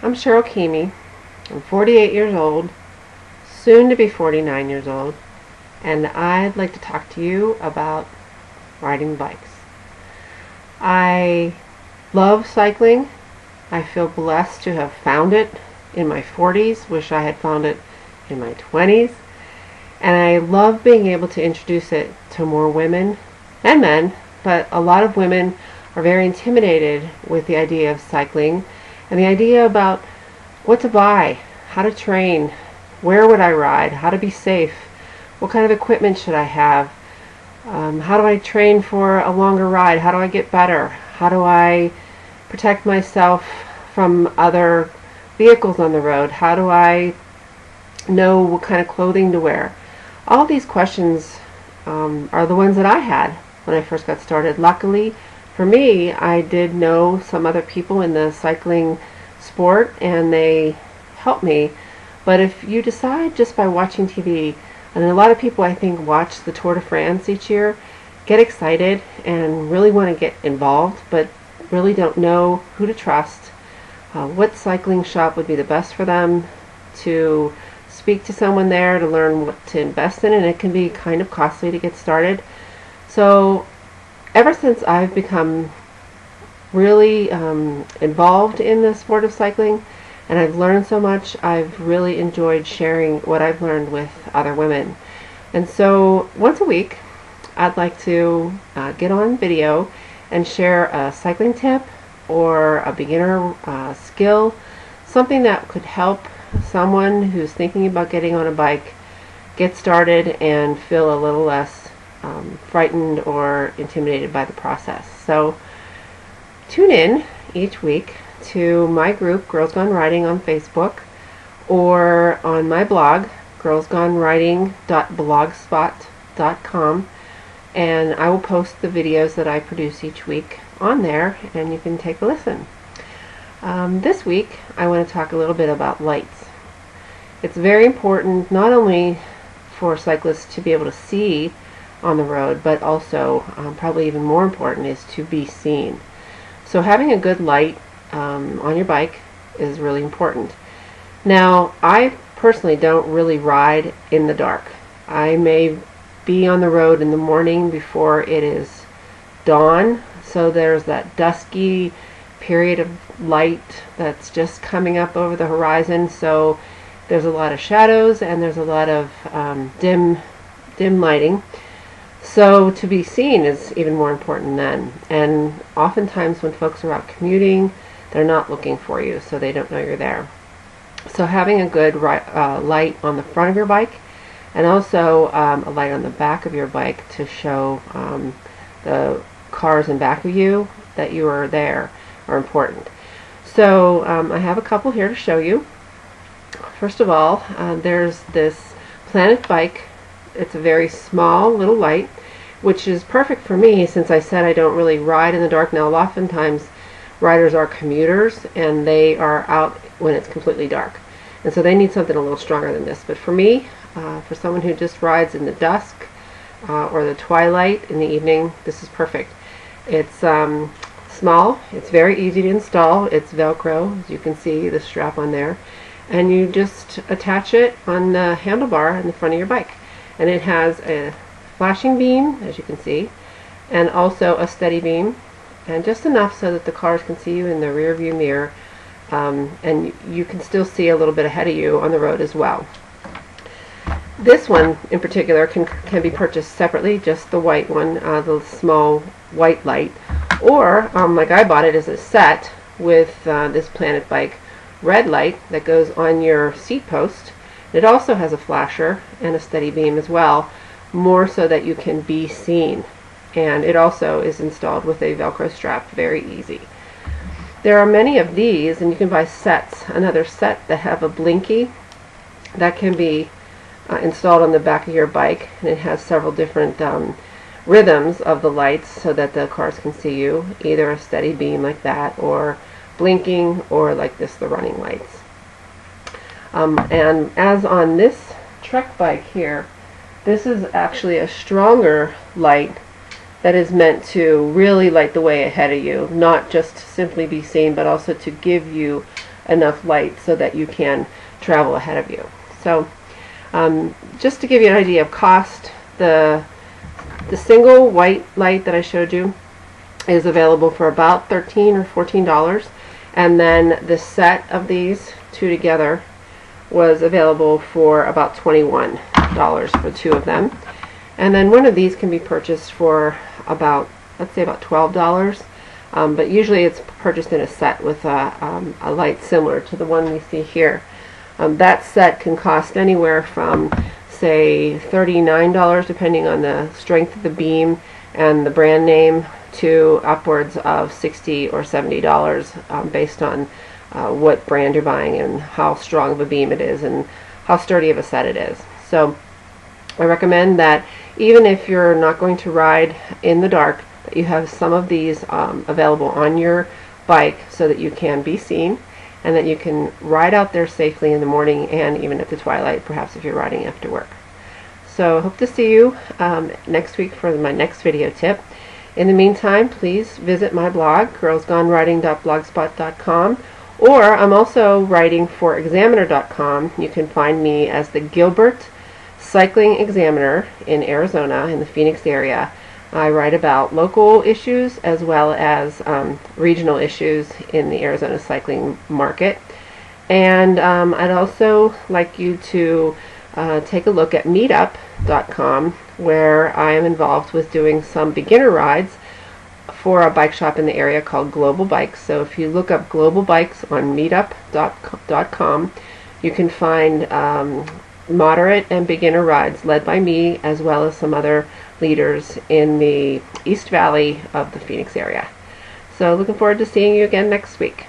I'm Cheryl Keamy. I'm 48 years old, soon to be 49 years old, and I'd like to talk to you about riding bikes. I love cycling. I feel blessed to have found it in my 40s. Wish I had found it in my 20s. And I love being able to introduce it to more women and men, but a lot of women are very intimidated with the idea of cycling and the idea about what to buy, how to train, where would I ride, how to be safe, what kind of equipment should I have, how do I train for a longer ride, how do I get better, how do I protect myself from other vehicles on the road, how do I know what kind of clothing to wear. All these questions are the ones that I had when I first got started. Luckily for me, I did know some other people in the cycling sport and they helped me. But if you decide just by watching TV, and a lot of people I think watch the Tour de France each year, get excited and really want to get involved, but really don't know who to trust, what cycling shop would be the best for them, to speak to someone there to learn what to invest in, and it can be kind of costly to get started. So ever since I've become really involved in the sport of cycling and I've learned so much, I've really enjoyed sharing what I've learned with other women. And so once a week I'd like to get on video and share a cycling tip or a beginner skill, something that could help someone who's thinking about getting on a bike get started and feel a little less frightened or intimidated by the process. So tune in each week to my group, Girls Gone Riding, on Facebook, or on my blog, girlsgoneriding.blogspot.com, and I will post the videos that I produce each week on there, and you can take a listen. This week I want to talk a little bit about lights. It's very important not only for cyclists to be able to see on the road, but also probably even more important is to be seen. So having a good light on your bike is really important. Now, I personally don't really ride in the dark. I may be on the road in the morning before it is dawn, so there's that dusky period of light that's just coming up over the horizon, so there's a lot of shadows and there's a lot of dim lighting. So to be seen is even more important then. And oftentimes when folks are out commuting, they're not looking for you, so they don't know you're there. So having a good light on the front of your bike, and also a light on the back of your bike to show the cars in back of you that you are there, are important. So I have a couple here to show you. First of all, there's this Planet bike. It's a very small little light, which is perfect for me since I said I don't really ride in the dark. Now, oftentimes riders are commuters and they are out when it's completely dark, and so they need something a little stronger than this. But for me, for someone who just rides in the dusk or the twilight in the evening, this is perfect. It's small, it's very easy to install, it's Velcro, as you can see the strap on there, and you just attach it on the handlebar in the front of your bike. And it has a flashing beam, as you can see, and also a steady beam, and just enough so that the cars can see you in the rear view mirror, and you can still see a little bit ahead of you on the road as well. This one in particular can be purchased separately, just the white one, the small white light, or like I bought it as a set with this Planet bike red light that goes on your seat post. It also has a flasher and a steady beam as well, more so that you can be seen. And it also is installed with a Velcro strap, very easy. There are many of these, and you can buy sets, another set that have a blinky that can be installed on the back of your bike, and it has several different rhythms of the lights so that the cars can see you, either a steady beam like that, or blinking, or like this, the running lights. And as on this Trek bike here, this is actually a stronger light that is meant to really light the way ahead of you, not just to simply be seen, but also to give you enough light so that you can travel ahead of you. So just to give you an idea of cost, the single white light that I showed you is available for about $13 or $14, and then the set of these two together was available for about $21 for two of them. And then one of these can be purchased for about, let's say, about $12, but usually it's purchased in a set with a light similar to the one we see here. That set can cost anywhere from, say, $39, depending on the strength of the beam and the brand name, to upwards of $60 or $70 based on what brand you're buying and how strong of a beam it is and how sturdy of a set it is. So I recommend that even if you're not going to ride in the dark, that you have some of these available on your bike so that you can be seen and that you can ride out there safely in the morning and even at the twilight, perhaps if you're riding after work. So I hope to see you next week for my next video tip. In the meantime, please visit my blog, girlsgoneriding.blogspot.com, or I'm also writing for examiner.com. You can find me as the Gilbert Cycling Examiner in Arizona, in the Phoenix area. I write about local issues as well as regional issues in the Arizona cycling market. And I'd also like you to take a look at meetup.com, where I am involved with doing some beginner rides for a bike shop in the area called Global Bikes. So if you look up Global Bikes on meetup.com, you can find moderate and beginner rides led by me as well as some other leaders in the East Valley of the Phoenix area. So looking forward to seeing you again next week.